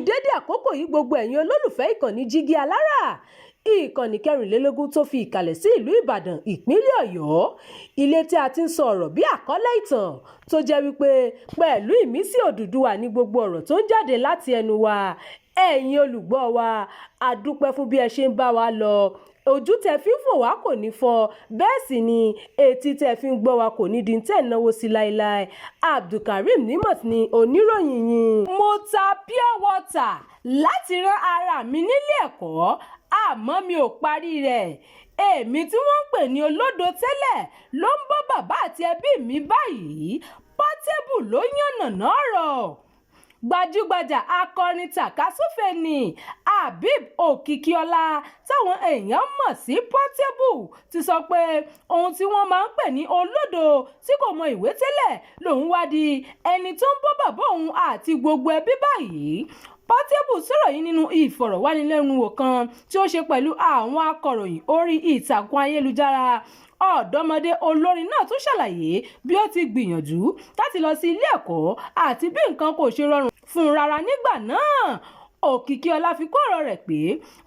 dédé àkókò yìí gbogbo ẹ̀yin olólùfẹ́ ìkànnì Jígí Alára, ìkànnì 24 tó fi ìkàlẹ̀ sí ìlú Ìbàdàn ìpínlẹ̀ Ọ̀yọ́, ilé tí a ti ń sọ ọ̀rọ̀ bí àkọ́lé ìtàn tó jẹ́ wípé pẹ̀lú ìmísí Odùduwà ní gbogbo ọ̀rọ̀ tó ń jáde láti ẹnu wa. Ẹ̀yin olùgbọ́ wa, a dúpẹ́ fún bí ẹ ṣe ń bá wa lọ. Ojú tẹ́ fi ń fò wá kò ní fọ́, bẹ́ẹ̀ sì ni etí tẹ́ fi ń gbọ́ wa kò ní di tẹ́ náwó sí láéláé. Abdulkareem Nimot ni oníròyìn yín. Mo ta pure water láti rán ara mi nílé ẹ̀kọ́, àmọ́ mi ò parí rẹ̀. Èmi tí wọ́n ń pè ní Olódo tẹ́lẹ̀ ló ń bọ́ bàbá àti ẹbí mi báyìí. Portable ló yànnàná ọ̀rọ̀. Gbajúgbajà akọrin tàkasúfè ni Habib Òkìkíọlá táwọn èèyàn mọ̀ sí Portable ti sọ pé ohun tí wọ́n máa ń pè ní Olódo tí kò mọ ìwé tẹ́lẹ̀ lòun wá di ẹni tó ń bọ́ bàbá òun àti gbogbo ẹbí báyìí. Portable sọ̀rọ̀ yìí nínú ìfọ̀rọ̀wánilẹ́nuwò kan tí ó ṣe pẹ̀lú àwọn akọ̀ròyìn orí ìtàkùn ayélujára. Ọ̀dọ́mọdé olórin náà tún ṣàlàyé bí ó ti gbìyànjú láti lọ sí ilé ẹ̀kọ́ àti bí nǹkan kò ṣe rọrùn fún un rárá nígbà náà. Òkìkíọlá fi kó ọ̀rọ̀ rẹ̀ pé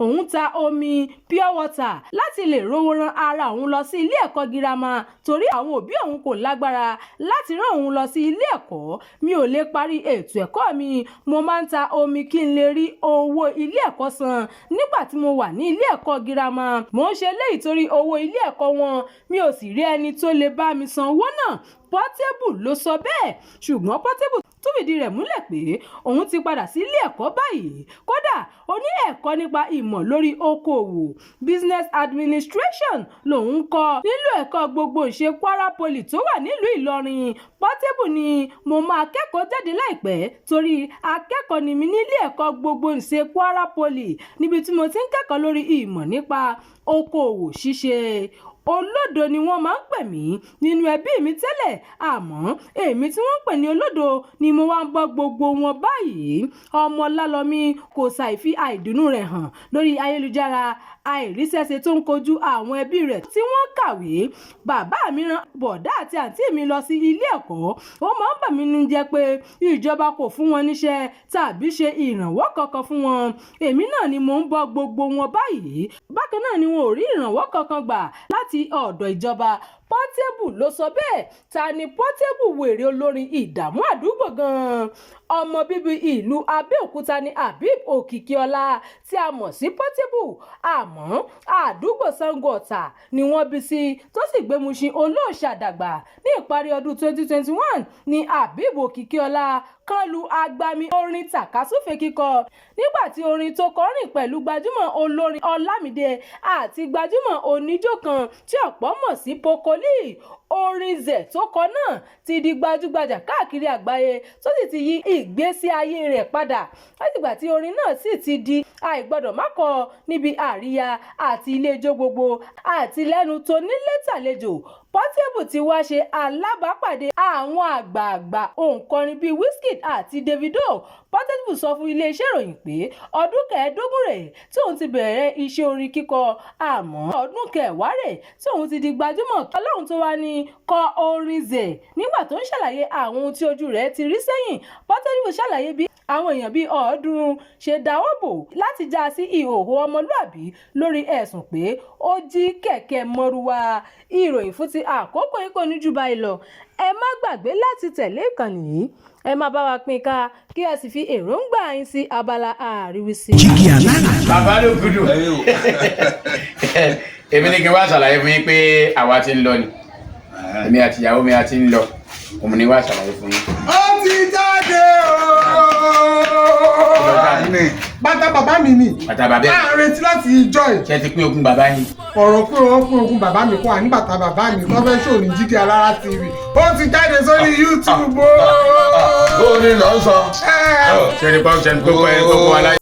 òun ta omi pure water láti lè rówó ran ara òun lọ sí ilé ẹ̀kọ́ girama torí àwọn òbí òun kò lágbára láti rán òun lọ sí ilé ẹ̀kọ́. Mi ò lè parí ètò ẹ̀kọ́ mi, mo máa ń ta omi kí n lè rí owó ilé ẹ̀kọ́ san. Nígbà tí mo wà ní ilé ẹ̀kọ́ girama, mo ń ṣe léyìí torí owó ilé ẹ̀kọ́ wọn, mi ò sì rí ẹni tó lè bá mi san owó náà. Portable ló sọ bẹ́ẹ̀, ṣùgbọ́n Portable tún fìdí rẹ̀ múlẹ̀ pé òun ti padà sí ilé ẹ̀kọ́ báyìí. Kódà ó ní ẹ̀kọ́ nípa ìmọ̀ lórí okòwò business administration lòun kọ́ nílò ẹ̀kọ́ gbogbo ìṣe Kwara Poly tó wà nílùú Ìlọrin. Portable ni mo máa kẹ́kọ̀ọ́ jáde láìpẹ́ torí akẹ́kọ̀ọ́ ni mi nílé ẹ̀kọ́ gbogbo ìṣe Kwara Poly níbi tí mo ti ń kẹ́kọ̀ọ́ lórí ìmọ̀ nípa okòwò ṣíṣe. Olódo ni wọ́n máa ń pè mí nínú ẹbí mi tẹ́lẹ̀, àmọ́ èmi tí wọ́n ń pè ní Olódo ni mo wá ń bọ́ gbogbo wọn báyìí. Ọmọ Lálọ́mí kò ṣàìfi àìdùnnú rẹ̀ hàn lórí ayélujára àìríṣẹ́ṣe tó ń kojú àwọn ẹbí rẹ̀ tí wọ́n kàwé. Bàbá mi rán bọ̀dá àti àǹtí mi lọ sí ilé ẹ̀kọ́, ó máa ń bà mí nínú jẹ́ pé ìjọba kò fún wọn níṣẹ́ tàbí ṣe ìrànwọ́ kankan fún wọn. Èmi náà ni mò ń bọ́ gbogbo wọn báyìí. Bákan náà ni wọn ò rí ìrànwọ́ kankan gbà láti ọ̀dọ̀ ìjọba. Portable ló sọ bẹ́ẹ̀. Ta ni Portable wèrè olórin ìdààmú àdúgbò gan-an? Ọmọ bíbí ìlú Abẹ́òkúta ni Habib Òkìkíọlá tí a mọ̀ sí Portable, àmọ́ àdúgbò Sango Ọ̀tà ni wọ́n bí sí tó sì gbé Mushin Olóòṣà dàgbà. Ní ìparí ọdún 2021 ni Habib Òkìkíọlá kan lu agbami orin tàkasúfè kíkọ nígbà tí orin tó kọ rìn pẹ̀lú gbajúmọ̀ olórin Ọlámídé àti gbajúmọ̀ oníjó kan tí ọ̀pọ̀ mọ̀ sí Pokoli. Orin zẹ̀ tó kọ náà ti di gbajúgbajà káàkiri àgbáyé tó sì ti yí ìgbésí ayé rẹ̀ padà látìgbà tí orin náà sì ti di àìgbọ́dọ̀ má kọ níbi àríyá àti ilé ijó gbogbo àti lẹ́nu tó nílé tàlejò. Portable ti wá ṣe alábàápàdé àwọn àgbààgbà òǹkọrin bíi Wizkid àti Davido. Portable sọ fún iléeṣẹ́ ìròyìn pé ọdún 15 rẹ̀ tí òun ti bẹ̀rẹ̀ iṣẹ́ orin kíkọ, àmọ́ ọdún 10 rẹ̀ tí òun ti di gbajúmọ̀. Ọlọ́run tó wá ní kọ orin zẹ̀ nígbà tó ń ṣàlàyé àwọn ohun tí ojú rẹ̀ ti rí sẹ́yìn. Portable ṣàlàyé bí àwọn èèyàn bíi 300 ṣe dáwọ́ bò láti já sí ìhòòhò ọmọlúàbí lórí ẹ̀sùn pé ó jí kẹ̀kẹ́ mọ́rúwá. Ìròyìn fún ti àkókò yìí kò ní jù báyìí lọ. Ẹ má gbàgbé láti tẹ̀lé ìkànnì yìí, ẹ máa bá wa pín ká kí ẹ sì fi èròǹgbà yín sí abala àríwísí. Jígí Alára. Bàbá ló gudu. Èmi ní kí n wá ṣàlàyé fún yín pé àwa ti ń lọ ni. Èmi àti ìyàwó mi a ti ń lọ. Òun ni wá ṣàlàyé fún yín. Ó ti jáde bàtà bàbá mi ni. Bàtà bàbá ẹ̀. A retí láti ìjọ ẹ̀. Ṣé ti pín ogún bàbá yín? Ọ̀rọ̀ pé wọ́n pín ogún bàbá mi kọ́ àní bàtà bàbá mi tó fẹ́ ṣòní Jígí Alára TV. Ó ti jáde sórí YouTube. Ó ní lọ sọ. Ṣé ní pọ́n ṣe ń gbogbo aláyé.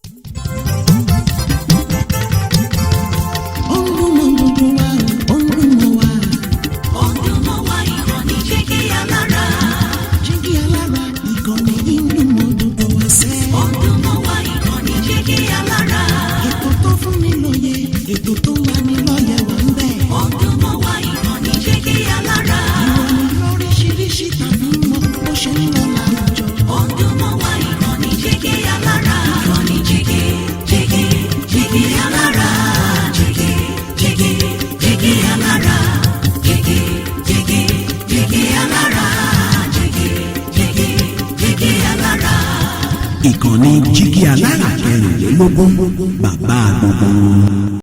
Ètò tó wà ní lọ́yẹ̀ wà ń bẹ̀. Ọdún mọ́ wá ìkànnì Jígí Alára. Ìròyìn lóríṣiríṣi tàbí mọ́ bó ṣe ń lọ láwùjọ. Ọdún mọ́ wá ìkànnì Jígí Alára. ìkànnì jígí alára kẹrìnlélógún bàbá gbogbo.